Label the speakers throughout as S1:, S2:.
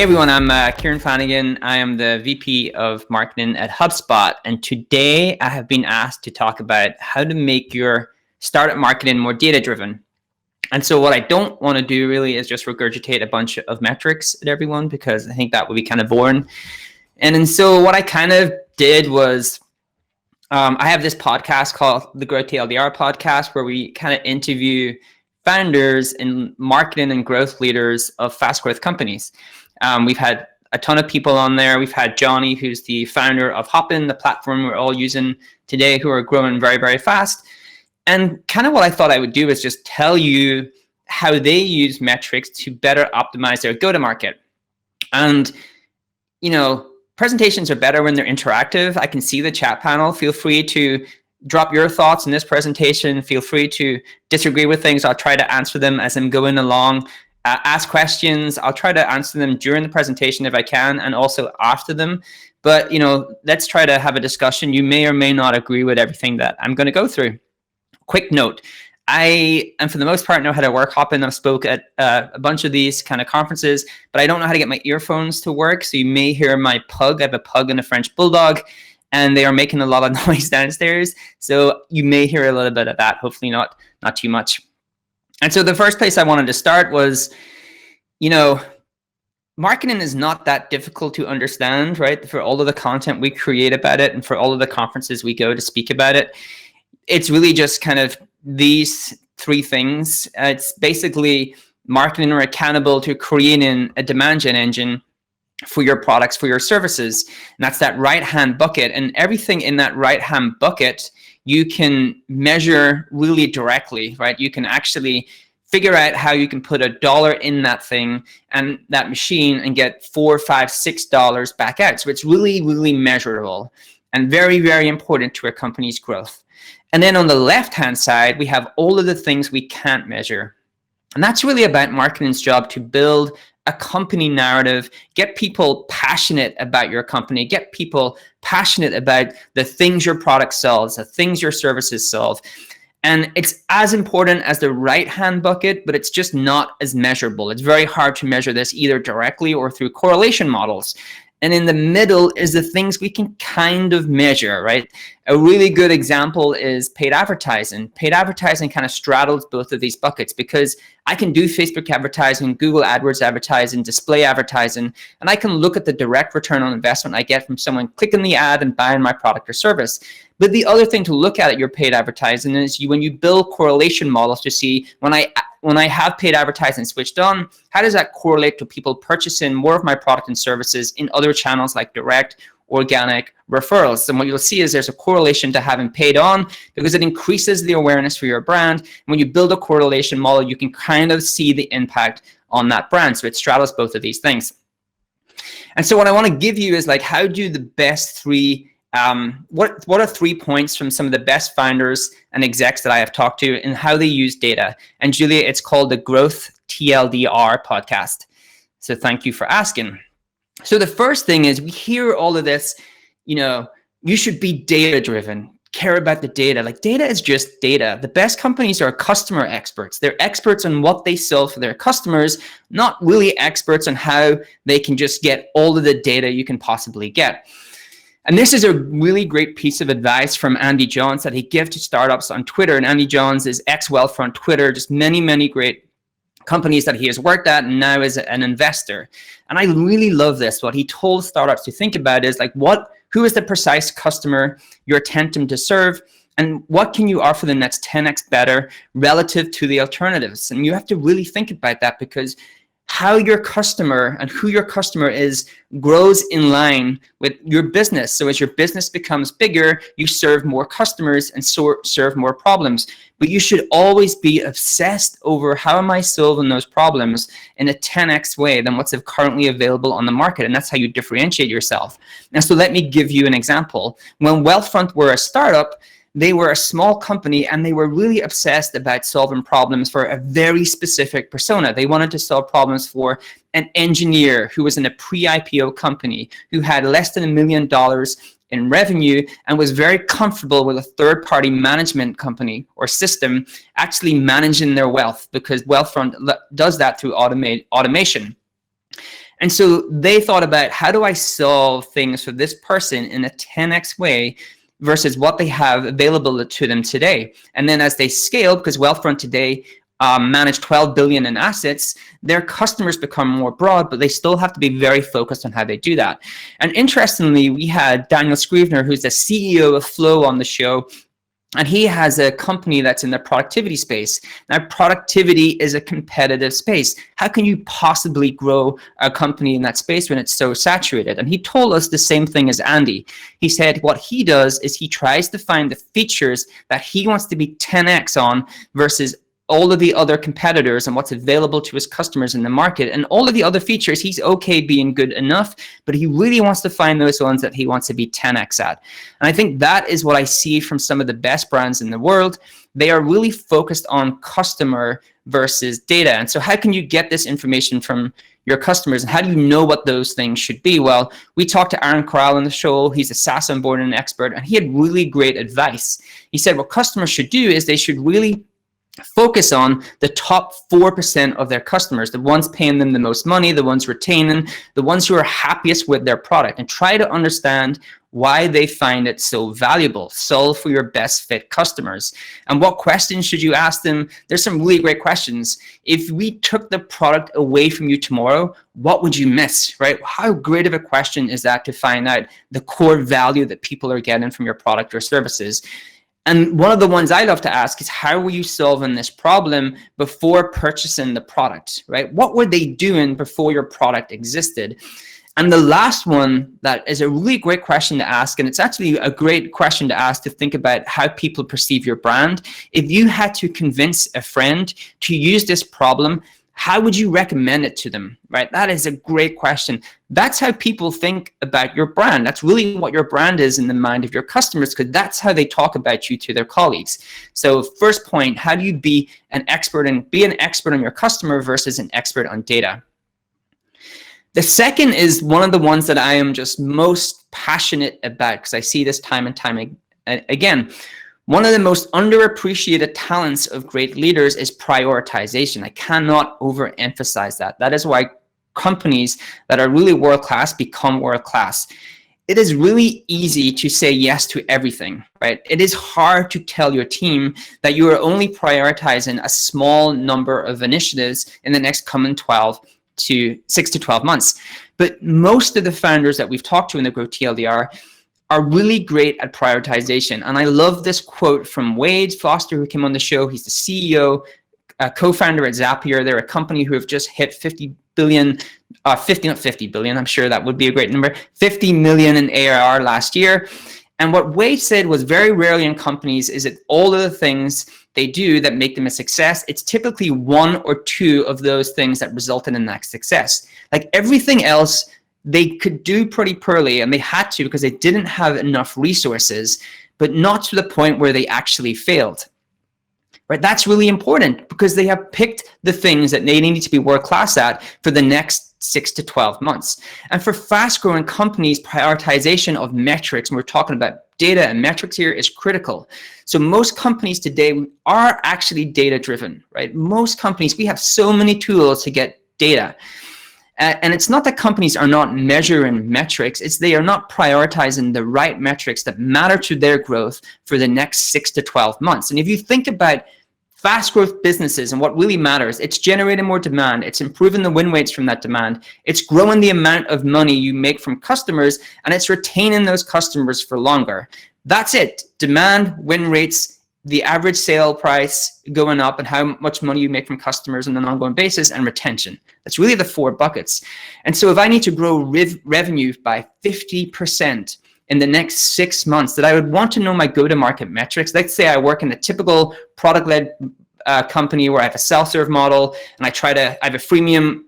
S1: Hey everyone, I'm Kieran Flanagan. I am the VP of Marketing at HubSpot, and today I have been asked to talk about how to make your startup marketing more data-driven. And so what I don't want to do really is just regurgitate a bunch of metrics at everyone, because I think that would be kind of boring. And so what I kind of did was I have this podcast called the Growth TLDR podcast, where we kind of interview founders and marketing and growth leaders of fast growth companies. We've had a ton of people on there. We've had Johnny, who's the founder of Hopin, the platform we're all using today, who are growing very, very fast. And kind of what I thought I would do is just tell you how they use metrics to better optimize their go-to-market. And, you know, presentations are better when they're interactive. I can see the chat panel. Feel free to drop your thoughts in this presentation. Feel free to disagree with things. I'll try to answer them as I'm going along. Ask questions. I'll try to answer them during the presentation if I can, and also after them. But, you know, let's try to have a discussion. You may or may not agree with everything that I'm going to go through. Quick note. I am, for the most part, know how to work Hopin. I've spoke at a bunch of these kind of conferences, but I don't know how to get my earphones to work. So you may hear my pug. I have a pug and a French bulldog, and they are making a lot of noise downstairs. So you may hear a little bit of that. Hopefully not too much. And so the first place I wanted to start was, you know, marketing is not that difficult to understand, right? For all of the content we create about it and for all of the conferences we go to speak about it, it's really just kind of these three things. It's basically marketing are accountable to creating a demand gen engine for your products, for your services. And that's that right-hand bucket. And everything in that right-hand bucket, you can measure really directly, right? You can actually figure out how you can put $1 in that thing and that machine and get $4, $5, $6 back out. So it's really, really measurable and very, very important to a company's growth. And then on the left-hand side, we have all of the things we can't measure. And that's really about marketing's job, to build a company narrative, get people passionate about your company, get people passionate about the things your product sells, the things your services solve. And it's as important as the right-hand bucket, but it's just not as measurable. It's very hard to measure this either directly or through correlation models. And in the middle is the things we can kind of measure, right? A really good example is paid advertising. Paid advertising kind of straddles both of these buckets, because I can do Facebook advertising, Google AdWords advertising, display advertising, and I can look at the direct return on investment I get from someone clicking the ad and buying my product or service. But the other thing to look at your paid advertising is when you build correlation models to see when I have paid advertising switched on, how does that correlate to people purchasing more of my product and services in other channels like direct, organic, referrals? And what you'll see is there's a correlation to having paid on, because it increases the awareness for your brand. When you build a correlation model, you can kind of see the impact on that brand. So it straddles both of these things. And so what I want to give you is, like, how do the best three what are 3 points from some of the best founders and execs that I have talked to and how they use data? And Julia, it's called the Growth TLDR podcast. So thank you for asking. So the first thing is, we hear all of this, you know, you should be data driven, care about the data. Like, data is just data. The best companies are customer experts. They're experts on what they sell for their customers, not really experts on how they can just get all of the data you can possibly get. And this is a really great piece of advice from Andy Johns that he gives to startups on Twitter. And Andy Johns is ex-Wealthfront Twitter, just many, many great companies that he has worked at, and now is an investor. And I really love this. What he told startups to think about is, like, who is the precise customer you're attempting to serve, and what can you offer them that's 10x better relative to the alternatives? And you have to really think about that, because how your customer and who your customer is grows in line with your business. So as your business becomes bigger, you serve more customers and serve more problems. But you should always be obsessed over, how am I solving those problems in a 10x way than what's currently available on the market? And that's how you differentiate yourself. And so let me give you an example. When Wealthfront were a startup, they were a small company, and they were really obsessed about solving problems for a very specific persona. They wanted to solve problems for an engineer who was in a pre-IPO company, who had less than $1 million in revenue and was very comfortable with a third-party management company or system actually managing their wealth, because Wealthfront does that through automation. And so they thought about, how do I solve things for this person in a 10x way versus what they have available to them today. And then as they scale, because Wealthfront today manage 12 billion in assets, their customers become more broad, but they still have to be very focused on how they do that. And interestingly, we had Daniel Scrivener, who's the CEO of Flow, on the show. And he has a company that's in the productivity space. Now, productivity is a competitive space. How can you possibly grow a company in that space when it's so saturated? And he told us the same thing as Andy. He said what he does is he tries to find the features that he wants to be 10x on versus all of the other competitors and what's available to his customers in the market. And all of the other features, he's okay being good enough, but he really wants to find those ones that he wants to be 10x at. And I think that is what I see from some of the best brands in the world. They are really focused on customer versus data. And so how can you get this information from your customers, and how do you know what those things should be? Well, we talked to Aaron Corral on the show. He's a SaaS onboarding expert, and he had really great advice. He said what customers should do is they should really focus on the top 4% of their customers, the ones paying them the most money, the ones retaining, the ones who are happiest with their product, and try to understand why they find it so valuable. Solve for your best fit customers. And what questions should you ask them? There's some really great questions. If we took the product away from you tomorrow, what would you miss, right? How great of a question is that to find out the core value that people are getting from your product or services? And one of the ones I love to ask is, how were you solving this problem before purchasing the product, right? What were they doing before your product existed? And the last one that is a really great question to ask, and it's actually a great question to ask to think about how people perceive your brand. If you had to convince a friend to use this problem, how would you recommend it to them, right? That is a great question. That's how people think about your brand. That's really what your brand is in the mind of your customers, because that's how they talk about you to their colleagues. So first point, how do you be an expert on your customer versus an expert on data? The second is one of the ones that I am just most passionate about, because I see this time and time again. One of the most underappreciated talents of great leaders is prioritization. I cannot overemphasize that. That is why companies that are really world-class become world-class. It is really easy to say yes to everything, right? It is hard to tell your team that you are only prioritizing a small number of initiatives in the next coming 6 to 12 months. But most of the founders that we've talked to in the Grow TLDR are really great at prioritization. And I love this quote from Wade Foster, who came on the show. He's the CEO, co-founder at Zapier. They're a company who have just hit 50 billion, not 50 billion, I'm sure that would be a great number, 50 million in ARR last year. And what Wade said was, very rarely in companies is it all of the things they do that make them a success. It's typically one or two of those things that result in that success. Like everything else, they could do pretty poorly, and they had to because they didn't have enough resources, but not to the point where they actually failed. Right? That's really important because they have picked the things that they need to be world-class at for the next 6 to 12 months. And for fast-growing companies, prioritization of metrics, and we're talking about data and metrics here, is critical. So most companies today are actually data-driven, right? Most companies, we have so many tools to get data. And it's not that companies are not measuring metrics, it's they are not prioritizing the right metrics that matter to their growth for the next 6 to 12 months. And if you think about fast growth businesses and what really matters, it's generating more demand, it's improving the win rates from that demand, it's growing the amount of money you make from customers, and it's retaining those customers for longer. That's it. Demand, win rates, the average sale price going up, and how much money you make from customers on an ongoing basis, and retention. That's really the 4 buckets. And so if I need to grow revenue by 50% in the next 6 months, that I would want to know my go-to-market metrics. Let's say I work in a typical product-led company where I have a self-serve model, and I have a freemium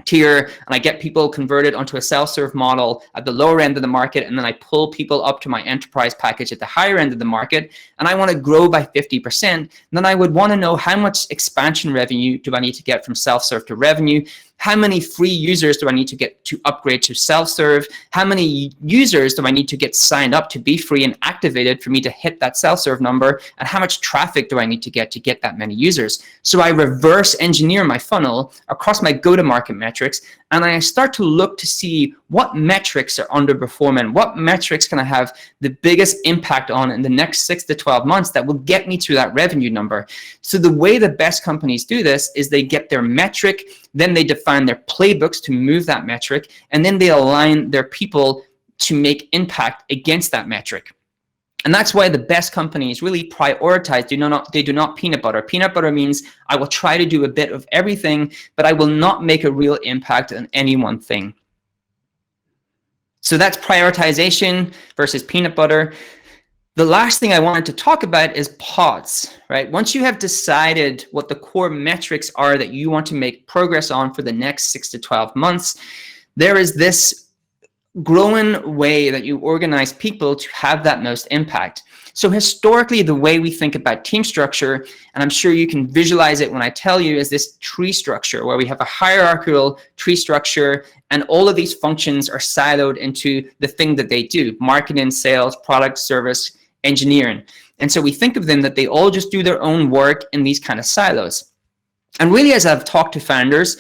S1: tier, and I get people converted onto a self-serve model at the lower end of the market, and then I pull people up to my enterprise package at the higher end of the market, and I want to grow by 50%, then I would want to know how much expansion revenue do I need to get from self-serve to revenue. How many free users do I need to get to upgrade to self-serve? How many users do I need to get signed up to be free and activated for me to hit that self-serve number? And how much traffic do I need to get that many users? So I reverse engineer my funnel across my go-to-market metrics, and I start to look to see what metrics are underperforming, what metrics can I have the biggest impact on in the next 6 to 12 months that will get me to that revenue number. So the way the best companies do this is they get their metric, then they define their playbooks to move that metric, and then they align their people to make impact against that metric. And that's why the best companies really prioritize. They do not peanut butter. Peanut butter means I will try to do a bit of everything, but I will not make a real impact on any one thing. So that's prioritization versus peanut butter. The last thing I wanted to talk about is pods, right? Once you have decided what the core metrics are that you want to make progress on for the next 6 to 12 months, there is this growing way that you organize people to have that most impact. So historically, the way we think about team structure, and I'm sure you can visualize it when I tell you, is this tree structure where we have a hierarchical tree structure and all of these functions are siloed into the thing that they do: marketing, sales, product, service, engineering. And so we think of them that they all just do their own work in these kind of silos. And really, as I've talked to founders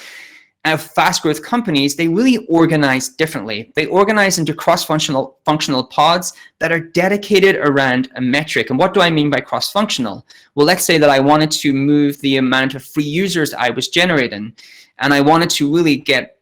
S1: of fast growth companies, they really organize differently. They organize into cross-functional pods that are dedicated around a metric. And what do I mean by cross-functional? Well, let's say that I wanted to move the amount of free users I was generating, and I wanted to really get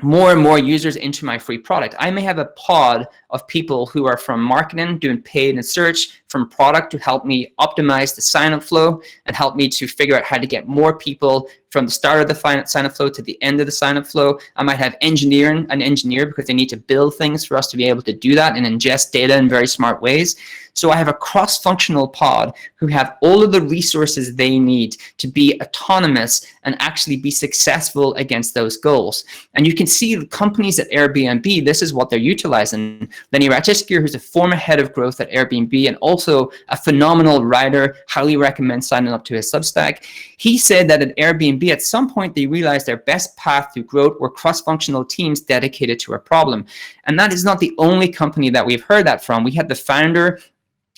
S1: more and more users into my free product. I may have a pod of people who are from marketing, doing paid and search, from product to help me optimize the sign-up flow and help me to figure out how to get more people from the start of the sign-up flow to the end of the sign-up flow. I might have an engineer because they need to build things for us to be able to do that and ingest data in very smart ways. So I have a cross-functional pod who have all of the resources they need to be autonomous and actually be successful against those goals. And you can see the companies at Airbnb, this is what they're utilizing. Lenny Ratiskier, who's a former head of growth at Airbnb and also a phenomenal writer, highly recommend signing up to his Substack. He said that at Airbnb, at some point, they realized their best path to growth were cross-functional teams dedicated to a problem. And that is not the only company that we've heard that from. We had the founder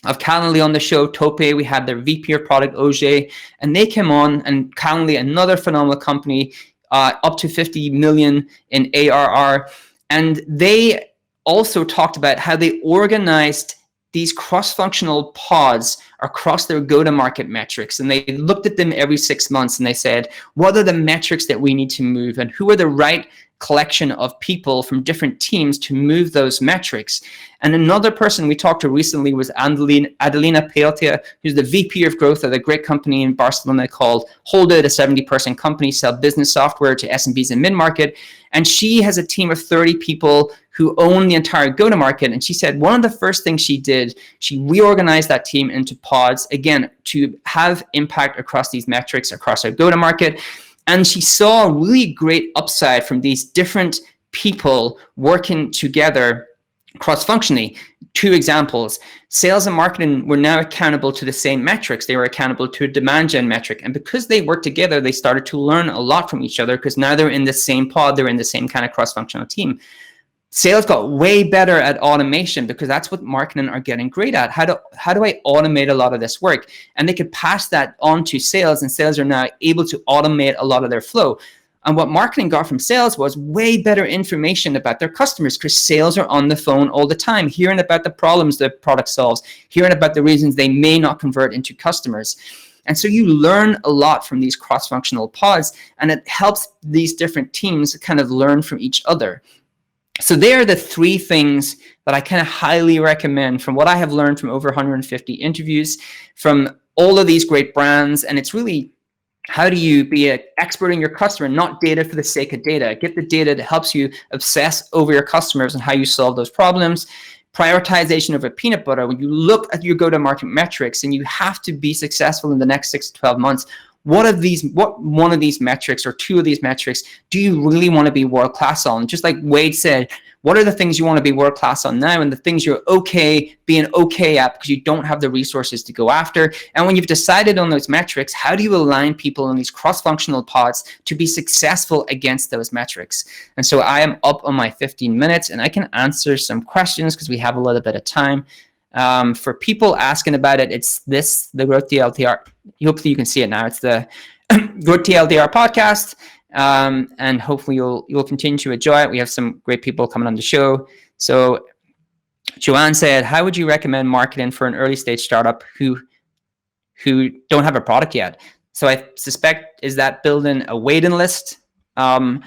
S1: of Calendly on the show, Tope. We had their VP of product, Oj, and they came on, and Calendly, another phenomenal company, up to 50 million in ARR. And they also talked about how they organized these cross-functional pods across their go-to-market metrics. And they looked at them every 6 months and they said, what are the metrics that we need to move and who are the right collection of people from different teams to move those metrics. And another person we talked to recently was Adelina Peltia, who's the VP of growth at a great company in Barcelona called Hold It, a 70-person company, sell business software to SMBs and mid-market. And she has a team of 30 people who own the entire go-to-market. And she said one of the first things she did, she reorganized that team into pods, again, to have impact across these metrics, across our go-to-market. And she saw a really great upside from these different people working together cross-functionally. 2 examples. Sales and marketing were now accountable to the same metrics. They were accountable to a demand gen metric. And because they worked together, they started to learn a lot from each other because now they're in the same pod, they're in the same kind of cross-functional team. Sales got way better at automation because that's what marketing are getting great at. How do I automate a lot of this work? And they could pass that on to sales, and sales are now able to automate a lot of their flow. And what marketing got from sales was way better information about their customers because sales are on the phone all the time, hearing about the problems the product solves, hearing about the reasons they may not convert into customers. And so you learn a lot from these cross-functional pods, and it helps these different teams kind of learn from each other. So there are the 3 things that I kind of highly recommend from what I have learned from over 150 interviews from all of these great brands. And it's really, how do you be an expert in your customer, not data for the sake of data? Get the data that helps you obsess over your customers and how you solve those problems. Prioritization of a peanut butter. When you look at your go-to-market metrics and you have to be successful in the next 6 to 12 months, what one of these metrics or two of these metrics do you really want to be world class on? Just like Wade said, what are the things you want to be world class on now, and the things you're being okay at because you don't have the resources to go after? And when you've decided on those metrics, how do you align people in these cross-functional pods to be successful against those metrics? And so I am up on my 15 minutes, and I can answer some questions because we have a little bit of time. For people asking about it, it's the Growth TLDR. Hopefully you can see it now. It's the Growth TLDR podcast. And hopefully you'll continue to enjoy it. We have some great people coming on the show. So Joanne said, how would you recommend marketing for an early stage startup who don't have a product yet? So I suspect, is that building a waiting list and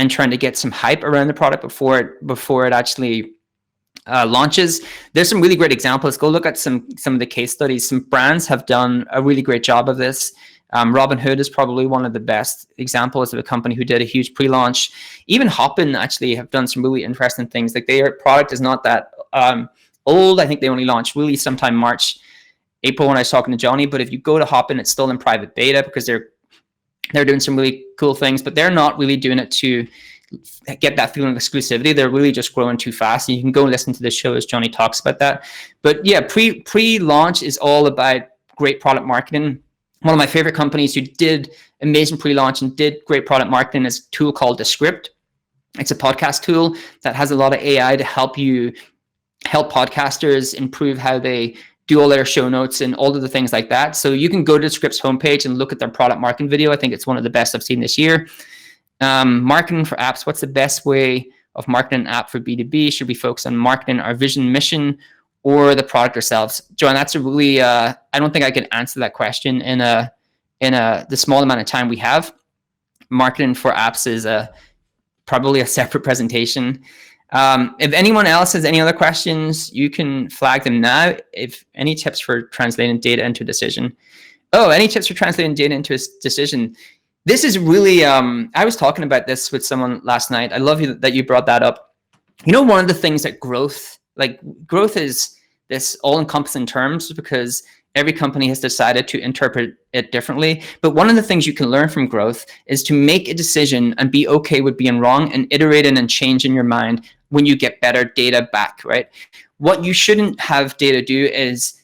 S1: trying to get some hype around the product before it actually launches? There's some really great examples. Go look at some of the case studies. Some brands have done a really great job of this. Robinhood is probably one of the best examples of a company who did a huge pre-launch. Even Hopin actually have done some really interesting things. Like, their product is not that old. I think they only launched really sometime March, April when I was talking to Johnny. But if you go to Hopin, it's still in private beta because they're doing some really cool things, but they're not really doing it to get that feeling of exclusivity. They're really just growing too fast. And you can go listen to the show as Johnny talks about that. But yeah, pre-launch is all about great product marketing. One of my favorite companies who did amazing pre-launch and did great product marketing is a tool called Descript. It's a podcast tool that has a lot of AI to help podcasters improve how they do all their show notes and all of the things like that. So you can go to Descript's homepage and look at their product marketing video. I think it's one of the best I've seen this year. Marketing for apps. What's the best way of marketing an app for B2B? Should we focus on marketing our vision, mission, or the product ourselves? John, that's a really, I don't think I can answer that question in the small amount of time we have. Marketing for apps is probably a separate presentation. If anyone else has any other questions, you can flag them now. If any tips for translating data into a decision. Oh, any tips for translating data into a decision? This is really, I was talking about this with someone last night. I love that you brought that up. You know, one of the things that growth is this all-encompassing terms because every company has decided to interpret it differently. But one of the things you can learn from growth is to make a decision and be okay with being wrong and iterating and changing your mind when you get better data back, right? What you shouldn't have data do is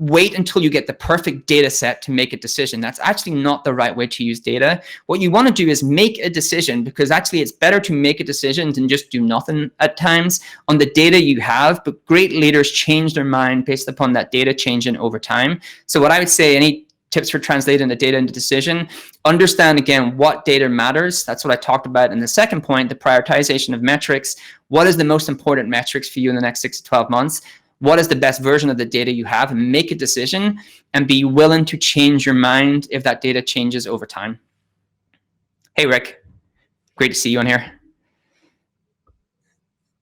S1: wait until you get the perfect data set to make a decision. That's actually not the right way to use data. What you want to do is make a decision, because actually it's better to make a decision than just do nothing at times on the data you have. But great leaders change their mind based upon that data changing over time. So what I would say, any tips for translating the data into decision, understand again what data matters. That's what I talked about in the second point, the prioritization of metrics. What is the most important metrics for you in the next 6 to 12 months? What is the best version of the data you have, and make a decision and be willing to change your mind if that data changes over time. Hey, Rick, great to see you on here.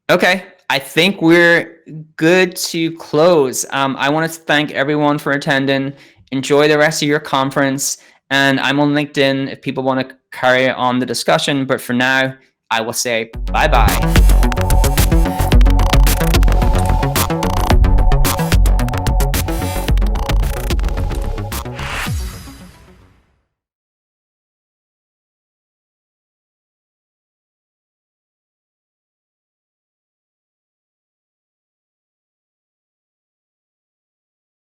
S1: Okay, I think we're good to close. I want to thank everyone for attending. Enjoy the rest of your conference. And I'm on LinkedIn if people want to carry on the discussion. But for now, I will say bye-bye.